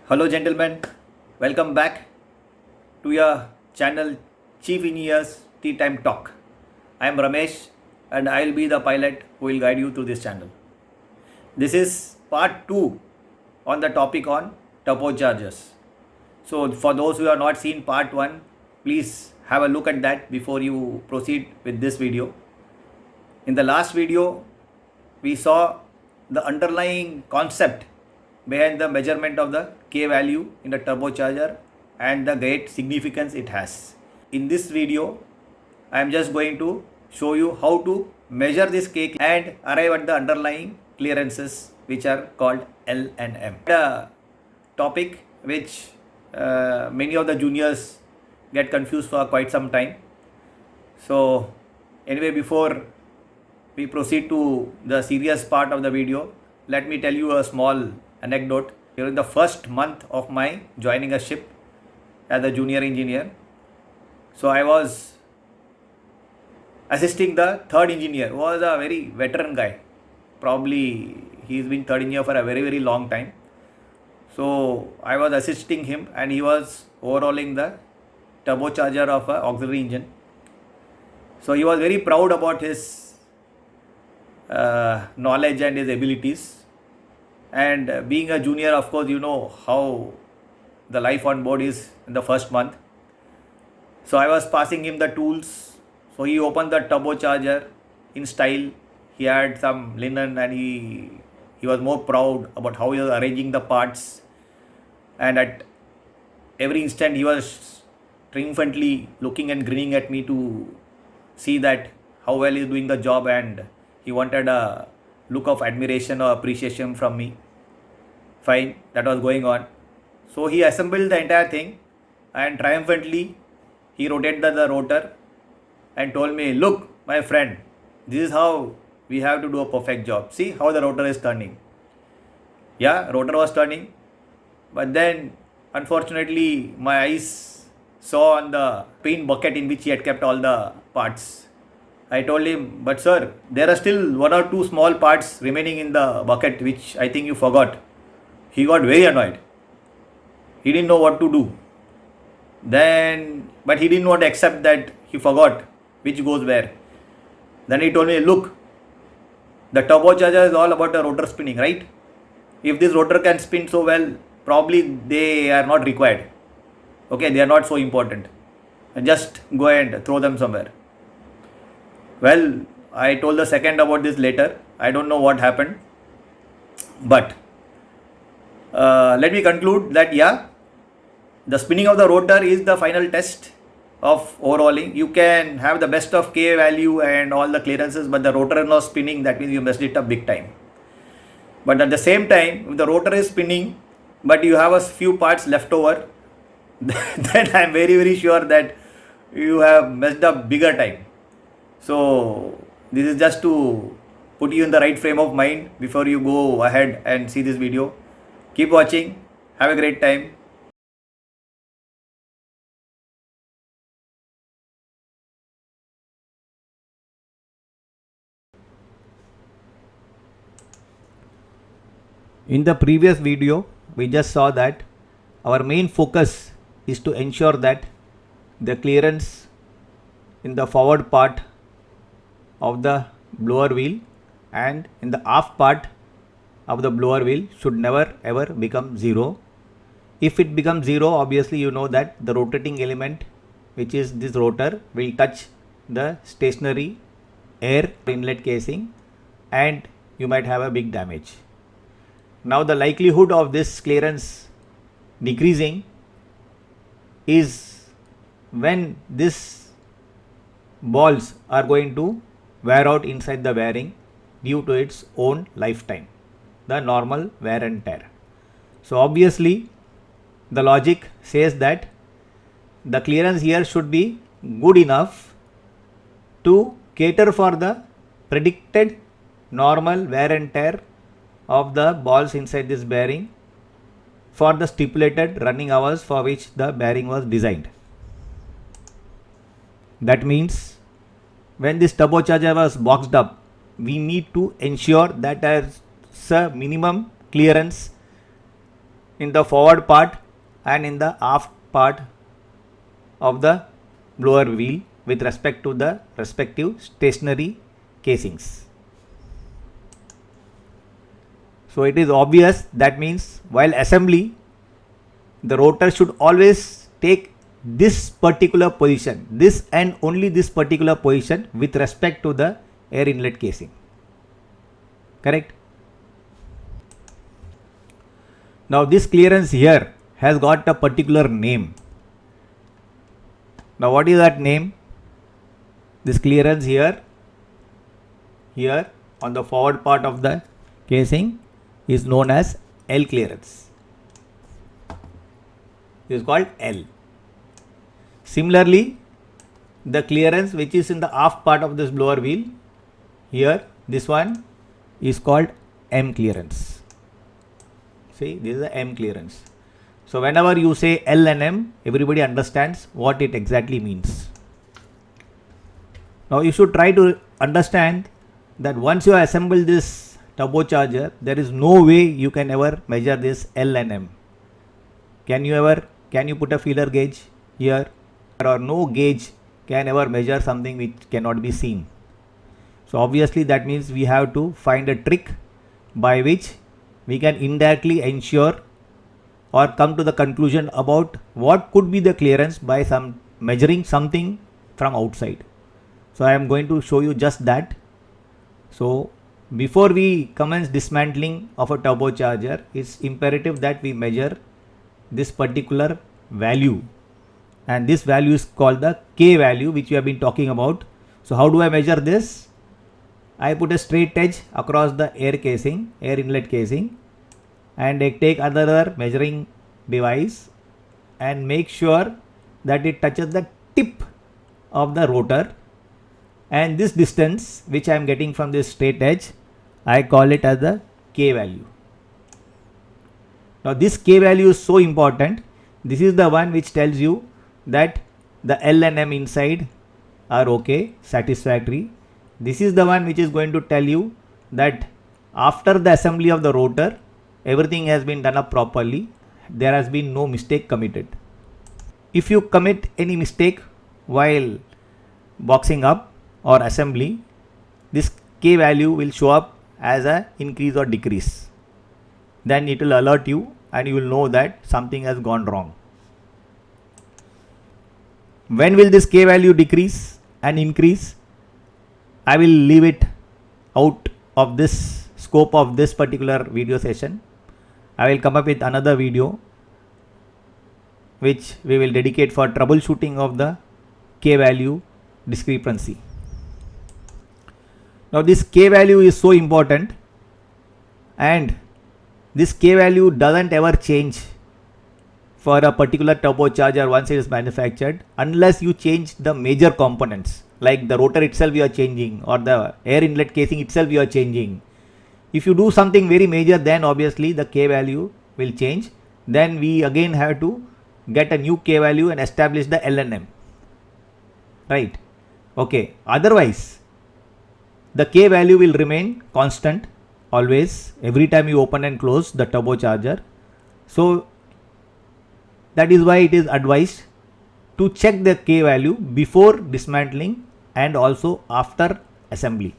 Hello, gentlemen. Welcome back to your channel Chief Engineers Tea Time Talk. I am Ramesh and I will be the pilot who will guide you through this channel. This is part 2 on the topic on turbochargers. So, for those who have not seen part 1, please have a look at that before you proceed with this video. In the last video, we saw the underlying concept behind the measurement of the K value in the turbocharger and the great significance it has. In this video, I am just going to show you how to measure this K and arrive at the underlying clearances which are called L and M. The topic which many of the juniors get confused for quite some time. So anyway, before we proceed to the serious part of the video, let me tell you a small anecdote. During the first month of my joining a ship as a junior engineer, so I was assisting the third engineer, who was a very veteran guy. Probably he's been third engineer for a very long time. So I was assisting him and he was overhauling the turbocharger of an auxiliary engine. So he was very proud about his knowledge and his abilities. And being a junior, of course, you know how the life on board is in the first month. So I was passing him the tools. So he opened the turbocharger in style. He had some linen and he was more proud about how he was arranging the parts. And at every instant he was triumphantly looking and grinning at me to see that how well he is doing the job, and he wanted a look of admiration or appreciation from me. Fine, that was going on. So he assembled the entire thing and triumphantly he rotated the rotor and told me, "Look, my friend, this is how we have to do a perfect job. See how the rotor is turning." Yeah, rotor was turning, but then unfortunately my eyes saw on the paint bucket in which he had kept all the parts. I told him, "But sir, there are still one or two small parts remaining in the bucket which I think you forgot." He got very annoyed. He didn't know what to do. But he didn't want to accept that he forgot which goes where. Then he told me, "Look, the turbocharger is all about the rotor spinning, right? If this rotor can spin so well, probably they are not required. Okay, they are not so important. Just go and throw them somewhere." Well, I told the second about this later. I don't know what happened. But let me conclude that the spinning of the rotor is the final test of overhauling. You can have the best of K value and all the clearances, but the rotor is not spinning, that means you messed it up big time. But at the same time, if the rotor is spinning, but you have a few parts left over, then I am very sure that you have messed up bigger time. So this is just to put you in the right frame of mind before you go ahead and see this video. Keep watching. Have a great time. In the previous video, we just saw that our main focus is to ensure that the clearance in the forward part of the blower wheel and in the aft part of the blower wheel should never ever become zero. If it becomes zero, obviously you know that the rotating element, which is this rotor, will touch the stationary air inlet casing and you might have a big damage. Now the likelihood of this clearance decreasing is when these balls are going to wear out inside the bearing due to its own lifetime, the normal wear and tear. So obviously the logic says that the clearance here should be good enough to cater for the predicted normal wear and tear of the balls inside this bearing for the stipulated running hours for which the bearing was designed. That means when this turbocharger was boxed up, we need to ensure that there's a minimum clearance in the forward part and in the aft part of the blower wheel with respect to the respective stationary casings. So it is obvious, that means while assembly the rotor should always take this particular position, this and only this particular position with respect to the air inlet casing. Correct? Now this clearance here has got a particular name. Now what is that name? This clearance here on the forward part of the casing is known as L clearance. It is called L. Similarly, the clearance which is in the aft part of this blower wheel, here this one is called M clearance. See, this is the M clearance. So whenever you say L and M, everybody understands what it exactly means. Now you should try to understand that once you assemble this turbocharger, there is no way you can ever measure this L and M. Can you put a feeler gauge here? Or no gauge can ever measure something which cannot be seen. So obviously that means we have to find a trick by which we can indirectly ensure or come to the conclusion about what could be the clearance by measuring something from outside. So I am going to show you just that. So before we commence dismantling of a turbocharger, it's imperative that we measure this particular value, and this value is called the K value, which we have been talking about. So how do I measure this? I put a straight edge across the air inlet casing, and I take another measuring device and make sure that it touches the tip of the rotor, and this distance which I am getting from this straight edge, I call it as the K value. Now this K value is so important. This is the one which tells you that the L and M inside are okay, satisfactory. This is the one which is going to tell you that after the assembly of the rotor, everything has been done up properly. There has been no mistake committed. If you commit any mistake while boxing up or assembly, this K value will show up as an increase or decrease. Then it will alert you and you will know that something has gone wrong. When will this K value decrease and increase? I will leave it out of this scope of this particular video session. I will come up with another video which we will dedicate for troubleshooting of the K value discrepancy. Now this K value is so important, and this K value doesn't ever change for a particular turbocharger once it is manufactured, unless you change the major components, like the rotor itself you are changing or the air inlet casing itself you are changing. If you do something very major, then obviously the K value will change. Then we again have to get a new K value and establish the L and M. Right? Okay. Otherwise, the K value will remain constant always every time you open and close the turbocharger. So that is why it is advised to check the K value before dismantling and also after assembly.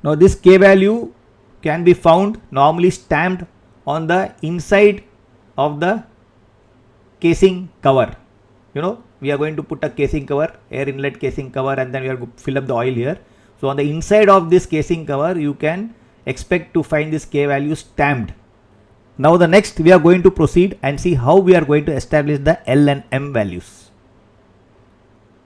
Now this K value can be found normally stamped on the inside of the casing cover. You know, we are going to put a casing cover, air inlet casing cover, and then we are going to fill up the oil here. So on the inside of this casing cover, you can expect to find this K value stamped. Now the next we are going to proceed and see how we are going to establish the L and M values,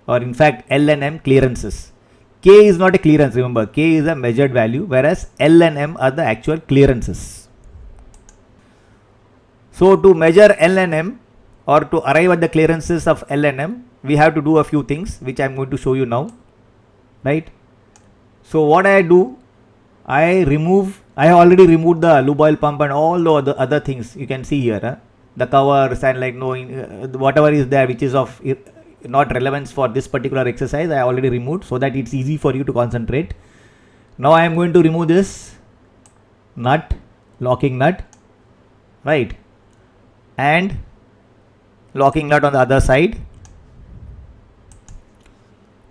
or in fact L and M clearances. K is not a clearance, remember, K is a measured value, whereas L and M are the actual clearances. So to measure L and M, or to arrive at the clearances of L and M, we have to do a few things which I am going to show you now. Right? So what I do, I already removed the lube oil pump and all the other things you can see here. The covers and like whatever is there which is of not relevance for this particular exercise, I already removed so that it's easy for you to concentrate. Now I am going to remove this nut, locking nut, right, and locking nut on the other side.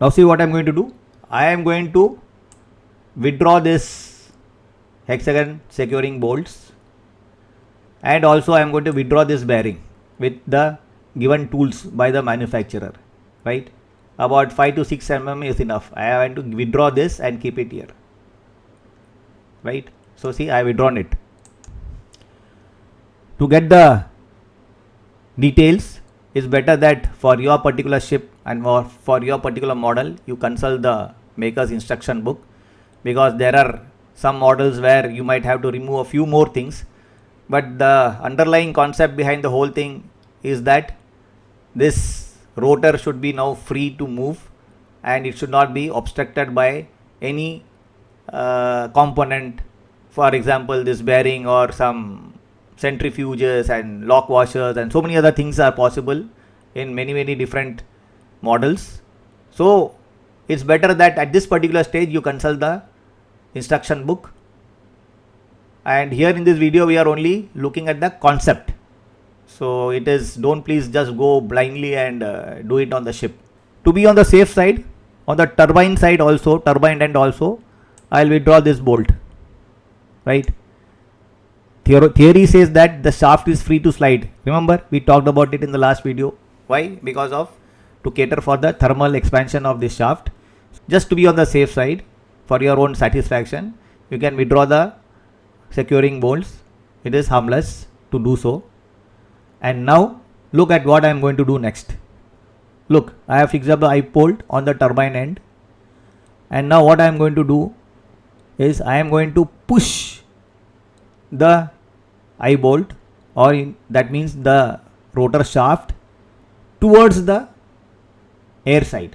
Now see what I am going to do. I am going to withdraw this hexagon securing bolts, and also I am going to withdraw this bearing with the given tools by the manufacturer, right. About 5 to 6 mm is enough. I have to withdraw this and keep it here, right. So see, I have withdrawn it. To get the details, it's better that for your particular ship and for your particular model you consult the maker's instruction book, because there are some models where you might have to remove a few more things, but the underlying concept behind the whole thing is that this rotor should be now free to move and it should not be obstructed by any component. For example, this bearing or some centrifuges and lock washers and so many other things are possible in many different models. So it's better that at this particular stage you consult the instruction book, and here in this video we are only looking at the concept. So it is, don't please just go blindly and do it on the ship. To be on the safe side, on the turbine side also, turbine end also, I will withdraw this bolt, right. Theory says that the shaft is free to slide. Remember, we talked about it in the last video. Why? Because of to cater for the thermal expansion of this shaft. Just to be on the safe side, for your own satisfaction, you can withdraw the securing bolts. It is harmless to do so. And now look at what I am going to do next. Look, I have fixed up the eye bolt on the turbine end, and now what I am going to do is I am going to push the eye bolt, or that means the rotor shaft, towards the air side.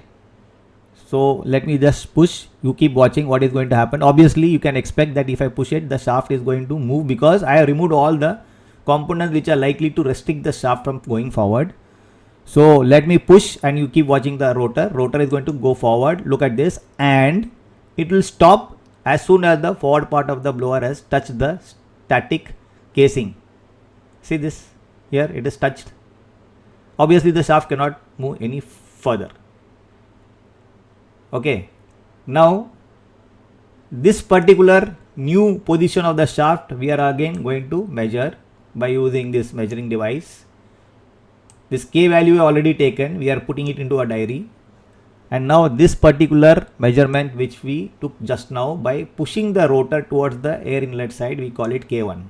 So let me just push. You keep watching what is going to happen. Obviously you can expect that if I push it, the shaft is going to move, because I have removed all the components which are likely to restrict the shaft from going forward. So let me push, and you keep watching the rotor. Rotor is going to go forward. Look at this, and it will stop as soon as the forward part of the blower has touched the static casing. See this, here it is touched. Obviously the shaft cannot move any further. Okay, now this particular new position of the shaft we are again going to measure by using this measuring device. This K value already taken, we are putting it into a diary, and now this particular measurement which we took just now by pushing the rotor towards the air inlet side, we call it K1.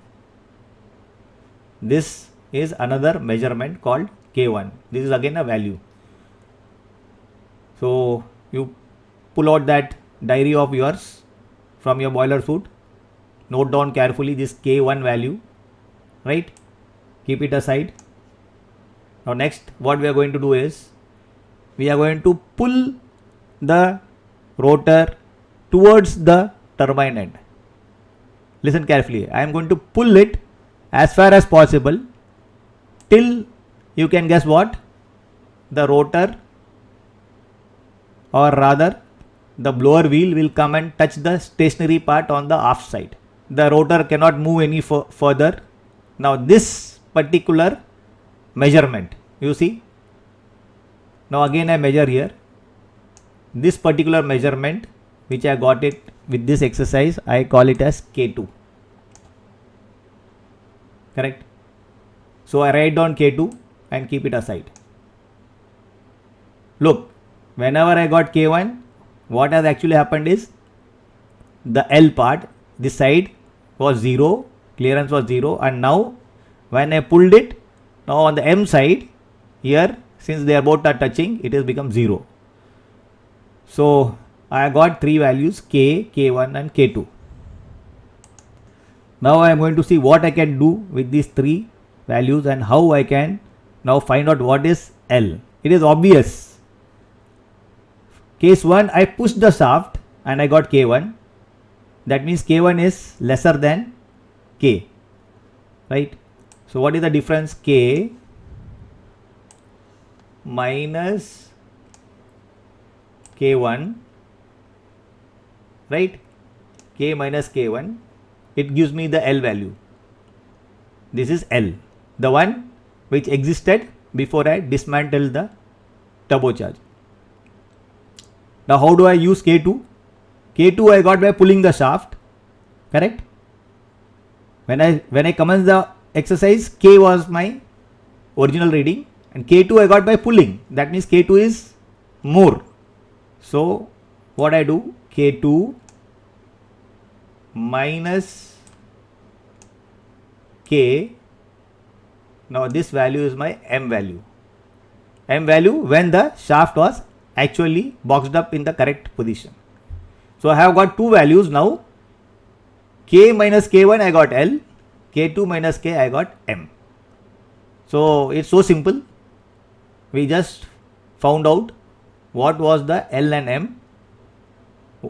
This is another measurement called K1. This is again a value. So you pull out that diary of yours from your boiler suit, note down carefully this K1 value, right. Keep it aside. Now next what we are going to do is we are going to pull the rotor towards the turbine end. Listen carefully. I am going to pull it as far as possible till you can guess what? The rotor, or rather the blower wheel, will come and touch the stationary part on the aft side. The rotor cannot move any further. Now this particular measurement, you see, now again I measure here. This particular measurement which I got it with this exercise, I call it as K2. Correct. So I write down K2 and keep it aside. Look, whenever I got K1, what has actually happened is the L part, this side was 0, clearance was 0, and now when I pulled it, now on the M side here, since they are both are touching, it has become 0. So I got three values, K, K1 and K2. Now I am going to see what I can do with these three values and how I can now find out what is L. It is obvious. Case 1, I pushed the shaft and I got K1. That means K1 is lesser than K, right? So what is the difference? K minus K1, right? K minus K1, it gives me the L value. This is L, the one which existed before I dismantled the turbocharger. Now how do I use K2? K2 I got by pulling the shaft, correct? When I commenced the exercise, K was my original reading and K2 I got by pulling. That means K2 is more. So what I do, K2 minus K. Now this value is my M value. M value when the shaft was actually boxed up in the correct position. So I have got two values now. K minus K1 I got L, K2 minus K I got M. So it's so simple. We just found out what was the L and M,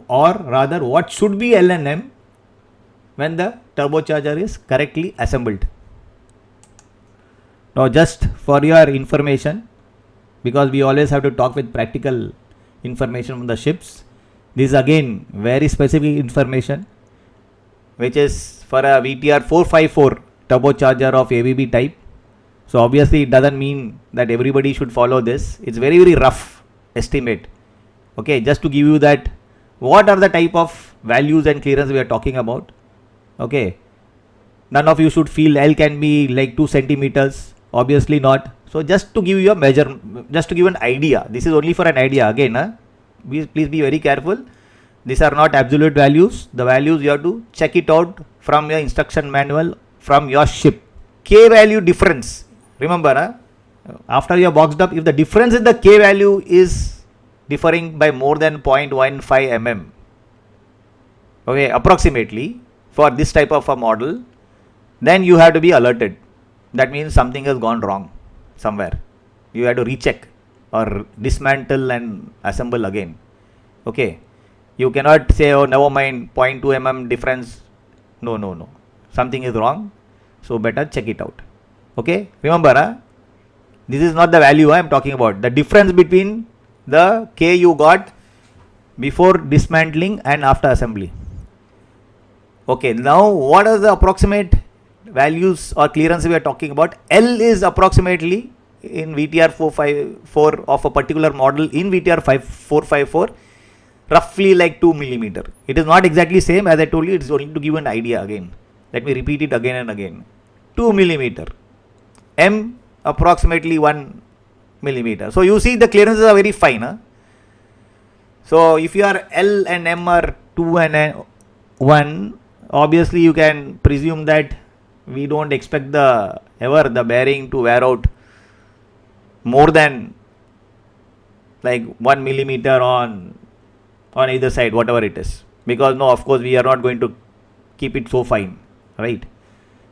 or rather what should be L and M when the turbocharger is correctly assembled. Now just for your information, because we always have to talk with practical information from the ships, this is again very specific information which is for a VTR 454 turbocharger of ABB type. So obviously it doesn't mean that everybody should follow this. It's very rough estimate. Okay, just to give you that what are the type of values and clearance we are talking about. Okay, none of you should feel L can be like 2 centimeters. Obviously not. So just to give you a measure, just to give an idea, this is only for an idea again. Please be very careful. These are not absolute values. The values you have to check it out from your instruction manual from your ship. K value difference. Remember, after you are boxed up, if the difference in the K value is differing by more than 0.15 mm, okay, approximately for this type of a model, then you have to be alerted. That means something has gone wrong somewhere. You have to recheck or dismantle and assemble again. Okay, you cannot say, oh, never mind, 0.2 mm difference. No, something is wrong, so better check it out. Okay, remember, this is not the value I am talking about. The difference between the K you got before dismantling and after assembly. Okay, now what are the approximate values or clearance we are talking about? L is approximately in VTR 454 of a particular model in VTR 454 roughly like 2 millimeter. It is not exactly same as I told you. It is only to give you an idea again. Let me repeat it again and again. 2 millimeter. M approximately 1 millimeter. So you see the clearances are very fine. So if your L and M are 2 and 1, obviously you can presume that we don't expect the bearing to wear out more than like 1 millimeter on either side, whatever it is, because no, of course we are not going to keep it so fine, right?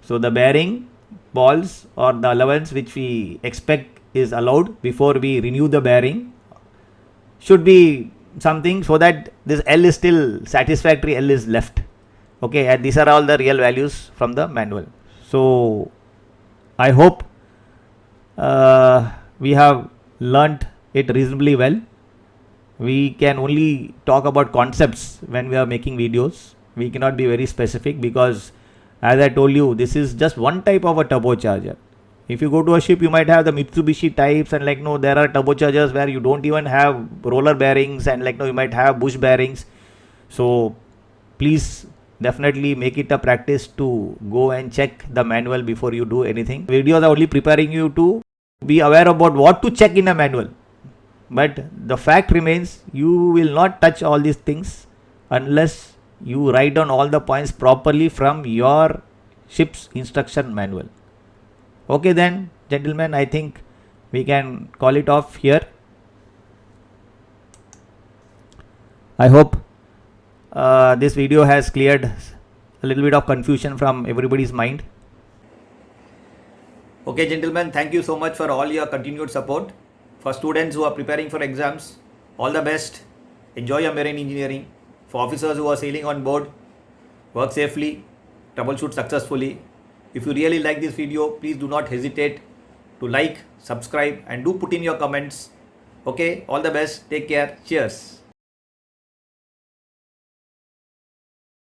So the bearing balls or the allowance which we expect is allowed before we renew the bearing should be something so that this L is still satisfactory, L is left. Okay, and these are all the real values from the manual. So I hope we have learnt it reasonably well. We can only talk about concepts when we are making videos. We cannot be very specific because, as I told you, this is just one type of a turbocharger. If you go to a ship, you might have the Mitsubishi types, and there are turbochargers where you don't even have roller bearings, and you might have bush bearings. So please definitely make it a practice to go and check the manual before you do anything. Videos are only preparing you to be aware about what to check in a manual. But the fact remains, you will not touch all these things unless you write down all the points properly from your ship's instruction manual. Okay then, gentlemen, I think we can call it off here. I hope this video has cleared a little bit of confusion from everybody's mind. Okay, gentlemen, thank you so much for all your continued support. For students who are preparing for exams, all the best. Enjoy your marine engineering. For officers who are sailing on board, work safely, troubleshoot successfully. If you really like this video, please do not hesitate to like, subscribe, and do put in your comments. Okay, all the best. Take care. Cheers.